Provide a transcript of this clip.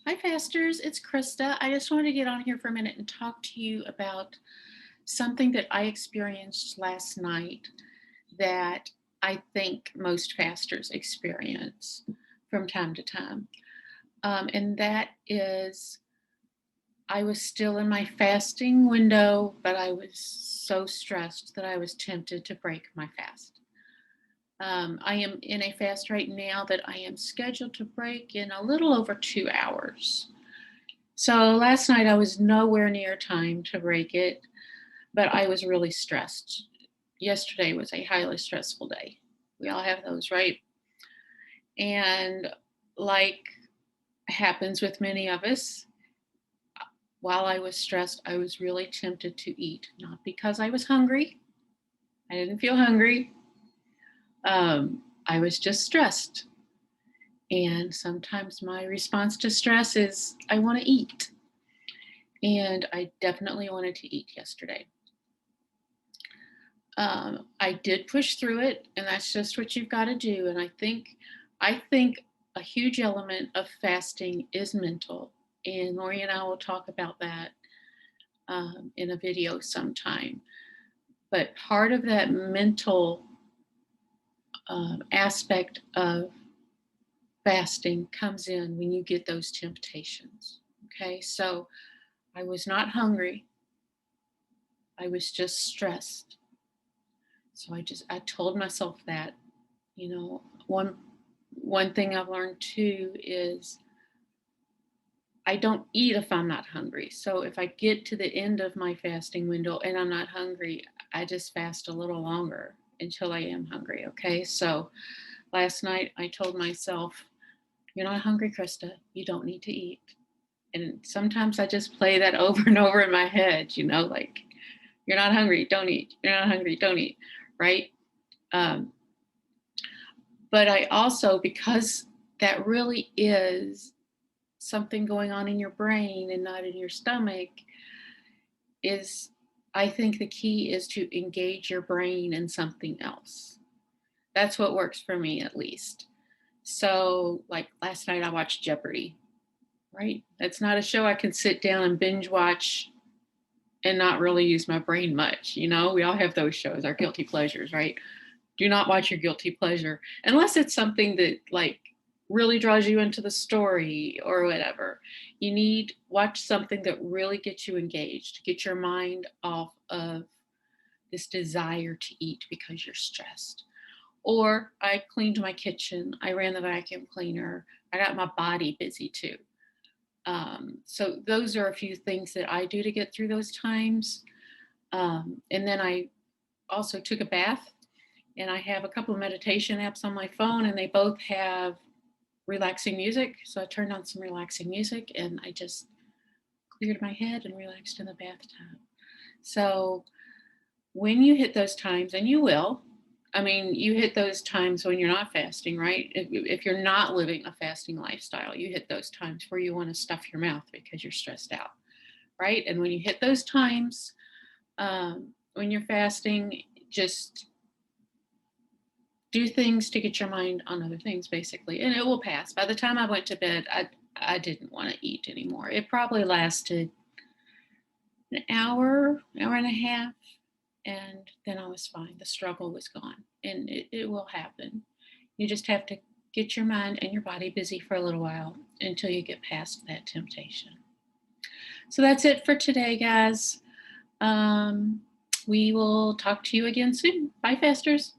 Hi, fasters. It's Krista. I just wanted to get on here for a minute and talk to you about something that I experienced last night that I think most fasters experience from time to time. And that is, I was still in my fasting window, but I was so stressed that I was tempted to break my fast. I am in a fast right now that I am scheduled to break in a little over 2 hours. So last night I was nowhere near time to break it, but I was really stressed. Yesterday was a highly stressful day. We all have those, right? And like happens with many of us, while I was stressed, I was really tempted to eat, not because I was hungry. I didn't feel hungry. I was just stressed. And sometimes my response to stress is, I want to eat. And I definitely wanted to eat yesterday. I did push through it, and that's just what you've got to do. And I think a huge element of fasting is mental, and Lori and I will talk about that in a video sometime. But part of that mental aspect of fasting comes in when you get those temptations. Okay, so I was not hungry; I was just stressed. So I told myself that, one thing I've learned too is I don't eat if I'm not hungry. So if I get to the end of my fasting window and I'm not hungry, I just fast a little longer until I am hungry. Okay. So last night I told myself, you're not hungry, Krista. You don't need to eat. And sometimes I just play that over and over in my head, like, you're not hungry, don't eat. You're not hungry, don't eat. Right. Um, but I also, because that really is something going on in your brain and not in your stomach, is I think the key is to engage your brain in something else. That's what works for me, at least. So, like last night, I watched Jeopardy, right? That's not a show I can sit down and binge watch and not really use my brain much. We all have those shows, our guilty pleasures, right? Do not watch your guilty pleasure unless it's something that like really draws you into the story or whatever. You need watch something that really gets you engaged, get your mind off of this desire to eat because you're stressed. Or I cleaned my kitchen, I ran the vacuum cleaner, I got my body busy too. So those are a few things that I do to get through those times. And then I also took a bath, and I have a couple of meditation apps on my phone, and they both have relaxing music. So I turned on some relaxing music and I just cleared my head and relaxed in the bathtub. So when you hit those times, and you will, I mean, you hit those times when you're not fasting, right? If you're not living a fasting lifestyle, you hit those times where you want to stuff your mouth because you're stressed out, right? And when you hit those times, when you're fasting, just do things to get your mind on other things, basically, and it will pass. By the time I went to bed, I didn't want to eat anymore. It probably lasted an hour and a half, and then I was fine. The struggle was gone, and it will happen. You just have to get your mind and your body busy for a little while until you get past that temptation. So that's it for today, guys. We will talk to you again soon. Bye, fasters.